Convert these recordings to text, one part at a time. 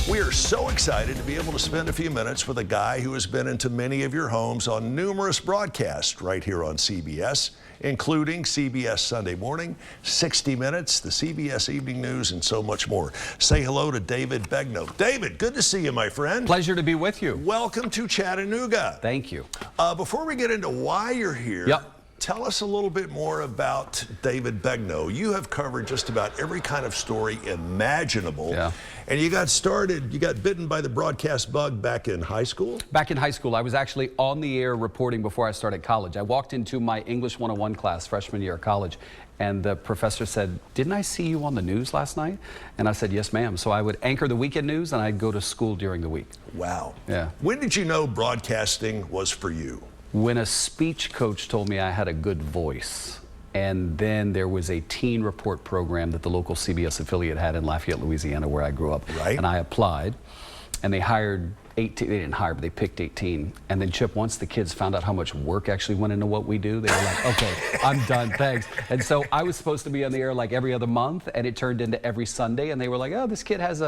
We are so excited to be able to spend a few minutes with a guy who has been into many of your homes on numerous broadcasts right here on CBS, including CBS Sunday Morning, 60 Minutes, the CBS Evening News, and so much more. Say hello to David Begno. David, good to see you, my friend. Pleasure to be with you. Welcome to Chattanooga. Thank you. Before we get into why you're here, tell us a little bit more about David Begno. You have covered just about every kind of story imaginable. Yeah. And you got bitten by the broadcast bug back in high school? Back in high school, I was actually on the air reporting before I started college. I walked into my English 101 class freshman year of college, and the professor said, "Didn't I see you on the news last night?" And I said, "Yes, ma'am." So I would anchor the weekend news, and I'd go to school during the week. Wow. Yeah. When did you know broadcasting was for you? When a speech coach told me I had a good voice. And then there was a teen report program that the local CBS affiliate had in Lafayette, Louisiana, where I grew up. Right. And I applied, and they hired 18, they didn't hire, but they picked 18. And then, Chip, once the kids found out how much work actually went into what we do, they were like, okay, I'm done, thanks. And so I was supposed to be on the air like every other month, and it turned into every Sunday, and they were like, oh, this kid has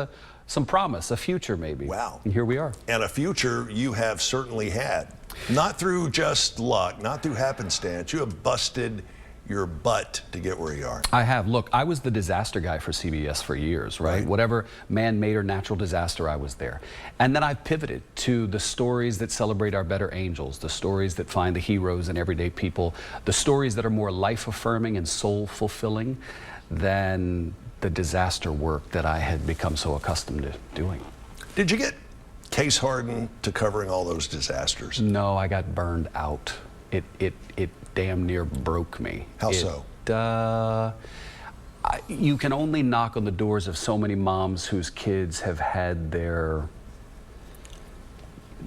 some promise, a future maybe. Wow. And here we are. And a future you have certainly had. Not through just luck, not through happenstance. You have busted your butt to get where you are. I have. Look, I was the disaster guy for CBS for years, right? Whatever man-made or natural disaster, I was there. And then I pivoted to the stories that celebrate our better angels, the stories that find the heroes in everyday people, the stories that are more life-affirming and soul-fulfilling than the disaster work that I had become so accustomed to doing. Did you get case hardened to covering all those disasters? No, I got burned out. It damn near broke me. How so? You can only knock on the doors of so many moms whose kids have had their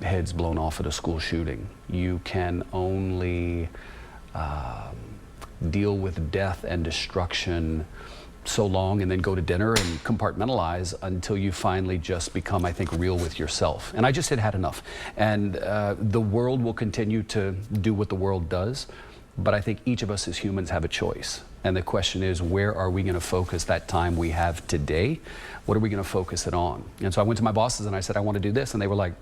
heads blown off at a school shooting. You can only deal with death and destruction so long and then go to dinner and compartmentalize until you finally just become, I think, real with yourself. And I just had had enough. And the world will continue to do what the world does, but I think each of us as humans have a choice. And the question is, where are we going to focus that time we have today? What are we going to focus it on? And so I went to my bosses and I said, I want to do this. And they were like,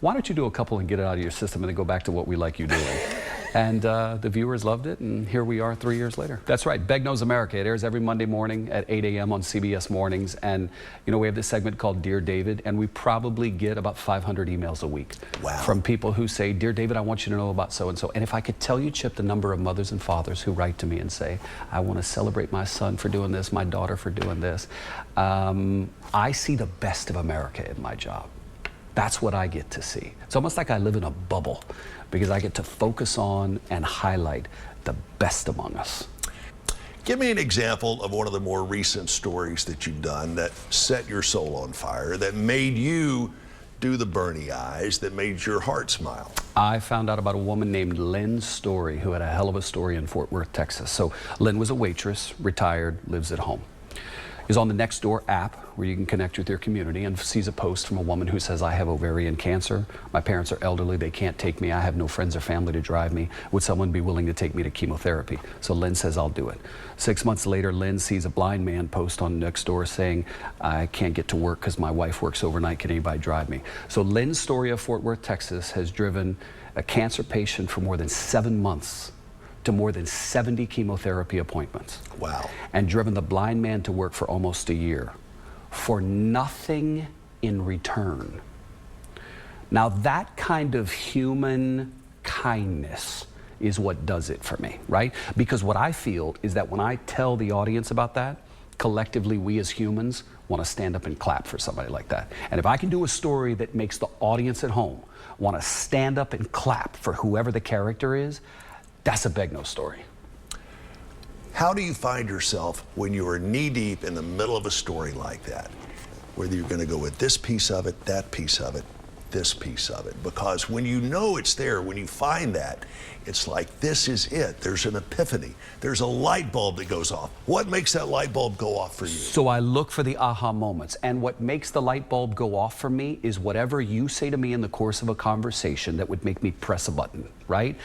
why don't you do a couple and get it out of your system and then go back to what we like you doing? And the viewers loved it, and here we are 3 years later. That's right, Begnow's America. It airs every Monday morning at 8 a.m. on CBS Mornings. And, you know, we have this segment called Dear David, and we probably get about 500 emails a week. Wow. From people who say, Dear David, I want you to know about so-and-so. And if I could tell you, Chip, the number of mothers and fathers who write to me and say, I want to celebrate my son for doing this, my daughter for doing this. I see the best of America in my job. That's what I get to see. It's almost like I live in a bubble because I get to focus on and highlight the best among us. Give me an example of one of the more recent stories that you've done that set your soul on fire, that made you do the Bernie eyes, that made your heart smile. I found out about a woman named Lynn Story who had a hell of a story in Fort Worth, Texas. So Lynn was a waitress, retired, lives at home. Is on the Nextdoor app where you can connect with your community, and sees a post from a woman who says, I have ovarian cancer. My parents are elderly. They can't take me. I have no friends or family to drive me. Would someone be willing to take me to chemotherapy? So Lynn says, I'll do it. 6 months later, Lynn sees a blind man post on Nextdoor saying, I can't get to work because my wife works overnight. Can anybody drive me? So Lynn's story of Fort Worth, Texas has driven a cancer patient for more than 7 months to more than 70 chemotherapy appointments. Wow. And driven the blind man to work for almost a year for nothing in return. Now that kind of human kindness is what does it for me, right? Because what I feel is that when I tell the audience about that, collectively we as humans want to stand up and clap for somebody like that. And if I can do a story that makes the audience at home want to stand up and clap for whoever the character is, that's a Begno story. How do you find yourself when you are knee-deep in the middle of a story like that? Whether you're going to go with this piece of it, that piece of it, this piece of it. Because when you know it's there, when you find that, it's like, this is it. There's an epiphany. There's a light bulb that goes off. What makes that light bulb go off for you? So I look for the aha moments. And what makes the light bulb go off for me is whatever you say to me in the course of a conversation that would make me press a button, right?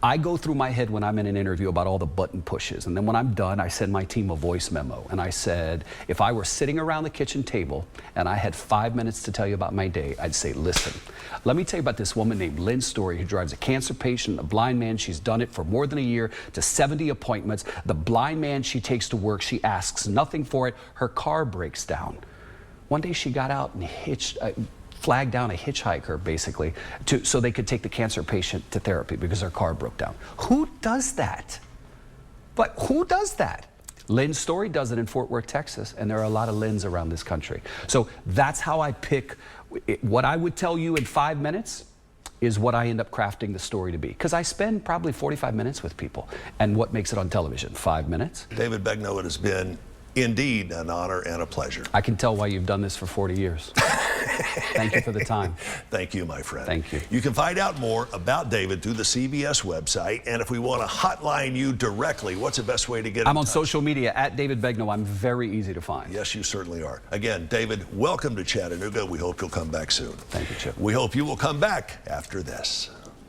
I go through my head when I'm in an interview about all the button pushes. And then when I'm done, I send my team a voice memo. And I said, if I were sitting around the kitchen table and I had 5 minutes to tell you about my day, I'd say, listen, let me tell you about this woman named Lynn Story who drives a cancer patient, a blind man. She's done it for more than a year to 70 appointments. The blind man she takes to work, she asks nothing for it. Her car breaks down. One day she got out and flagged down a hitchhiker, basically, so they could take the cancer patient to therapy because their car broke down. Who does that? But who does that? Lynn Story does it in Fort Worth, Texas, and there are a lot of Lynn's around this country. So that's how I pick. What I would tell you in 5 minutes is what I end up crafting the story to be. Because I spend probably 45 minutes with people. And what makes it on television? 5 minutes. David Begno, it has been indeed an honor and a pleasure. I can tell why you've done this for 40 years. Thank you for the time. Thank you, my friend. Thank you. You can find out more about David through the CBS website. And if we want to hotline you directly, what's the best way to get in I'm on touch? social media at David Begno. I'm very easy to find. Yes, you certainly are. Again, David, welcome to Chattanooga. We hope you'll come back soon. Thank you, Chip. We hope you will come back after this.